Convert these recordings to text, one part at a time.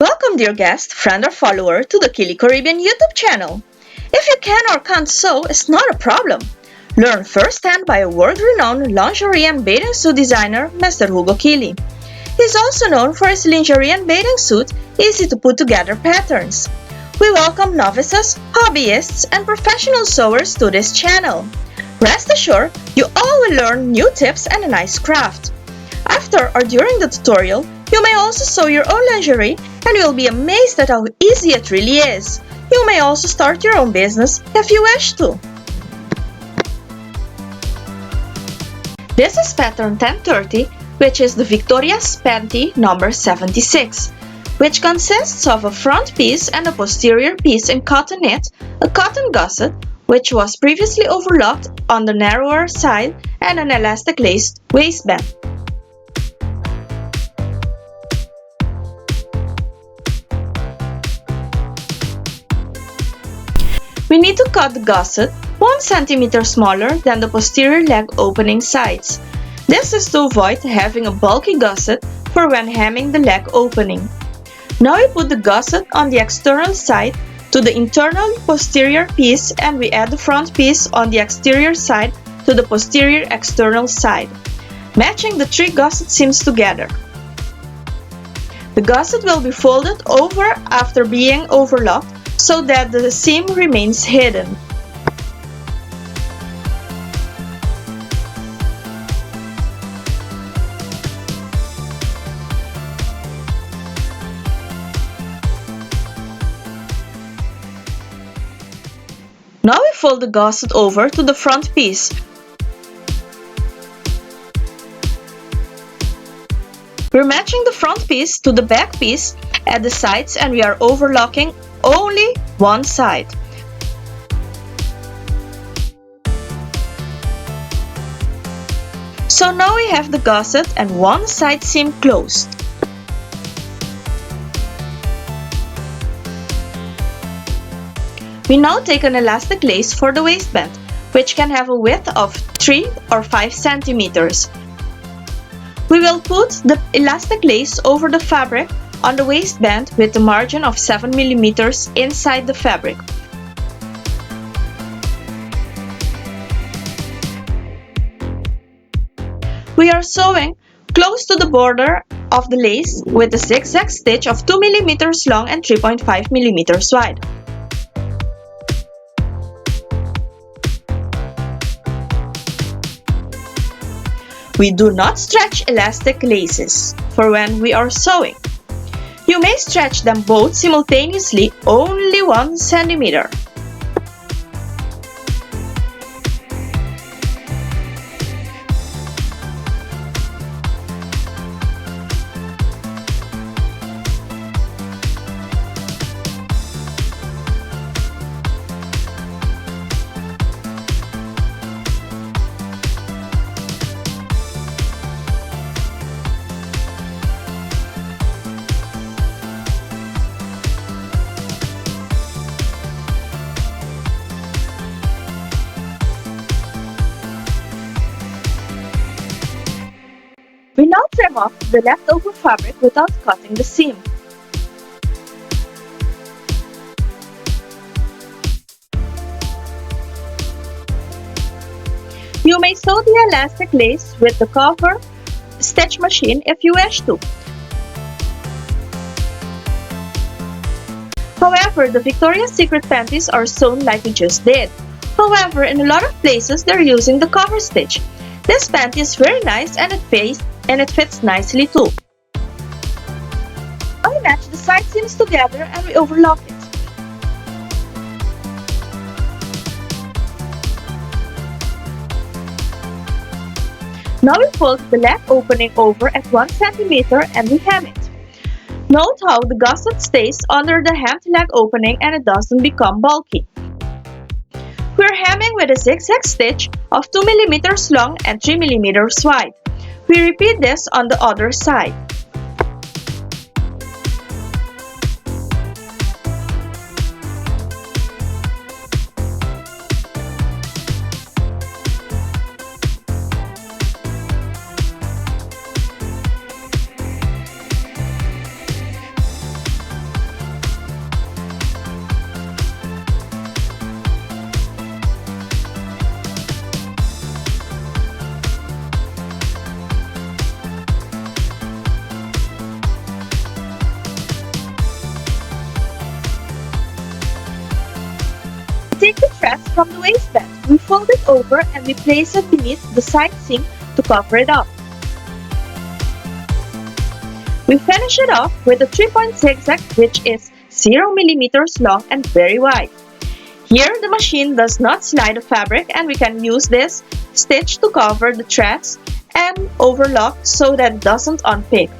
Welcome, dear guest, friend, or follower to the QUiLi Caribbean YouTube channel. If you can or can't sew, it's not a problem. Learn firsthand by a world-renowned lingerie and bathing suit designer, Mr. Hugo QUiLi. He's also known for his lingerie and bathing suit easy-to-put-together patterns. We welcome novices, hobbyists, and professional sewers to this channel. Rest assured, you all will learn new tips and a nice craft. After or during the tutorial, you may also sew your own lingerie and you'll be amazed at how easy it really is. You may also start your own business if you wish to. This is pattern 1030, which is the Victoria's Panty number 76, which consists of a front piece and a posterior piece in cotton knit, a cotton gusset, which was previously overlocked on the narrower side, and an elastic laced waistband. We need to cut the gusset 1 cm smaller than the posterior leg opening sides. This is to avoid having a bulky gusset for when hemming the leg opening. Now we put the gusset on the external side to the internal posterior piece and we add the front piece on the exterior side to the posterior external side, matching the 3 gusset seams together. The gusset will be folded over after being overlocked so that the seam remains hidden. Now we fold the gusset over to the front piece. We're matching the front piece to the back piece at the sides and we are overlocking only one side. So now we have the gusset and one side seam closed. We now take an elastic lace for the waistband, which can have a width of 3 or 5 centimeters. We will put the elastic lace over the fabric on the waistband with a margin of 7 mm inside the fabric. We are sewing close to the border of the lace with a zigzag stitch of 2 mm long and 3.5 mm wide. We do not stretch elastic laces for when we are sewing. You may stretch them both simultaneously only 1 centimeter. We now trim off the leftover fabric without cutting the seam. You may sew the elastic lace with the cover stitch machine if you wish to. However, the Victoria's Secret panties are sewn like we just did. However, in a lot of places they're using the cover stitch. This panty is very nice and it fits nicely too. Now we match the side seams together and we overlock it. Now we fold the leg opening over at 1 centimeter and we hem it. Note how the gusset stays under the hemmed leg opening and it doesn't become bulky. We're hemming with a zigzag stitch of 2 mm long and 3 mm wide. We repeat this on the other side. from the waistband. We fold it over and we place it beneath the side seam to cover it up. We finish it off with a 3-point zigzag, which is 0 millimeters long and very wide. Here, the machine does not slide the fabric, and we can use this stitch to cover the threads and overlock so that it doesn't unpick.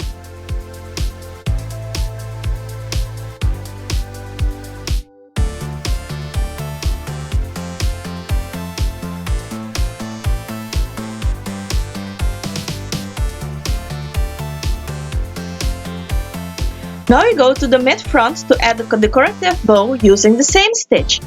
Now we go to the mid-front to add a decorative bow using the same stitch.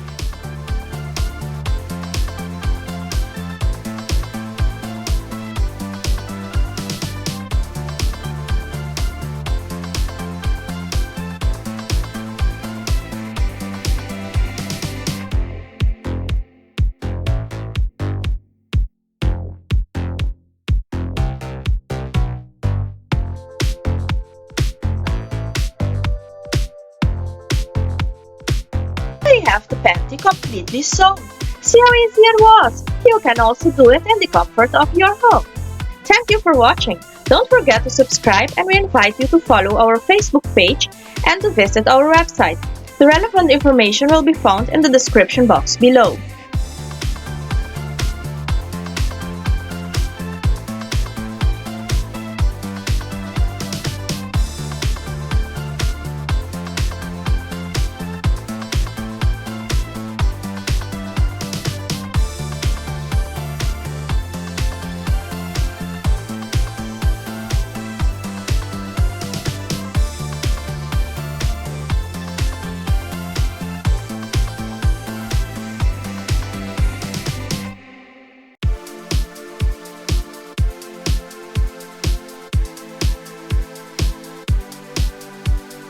We have the panty completely sewn. See how easy it was? You can also do it in the comfort of your home. Thank you for watching. Don't forget to subscribe, and we invite you to follow our Facebook page and to visit our website. The relevant information will be found in the description box below.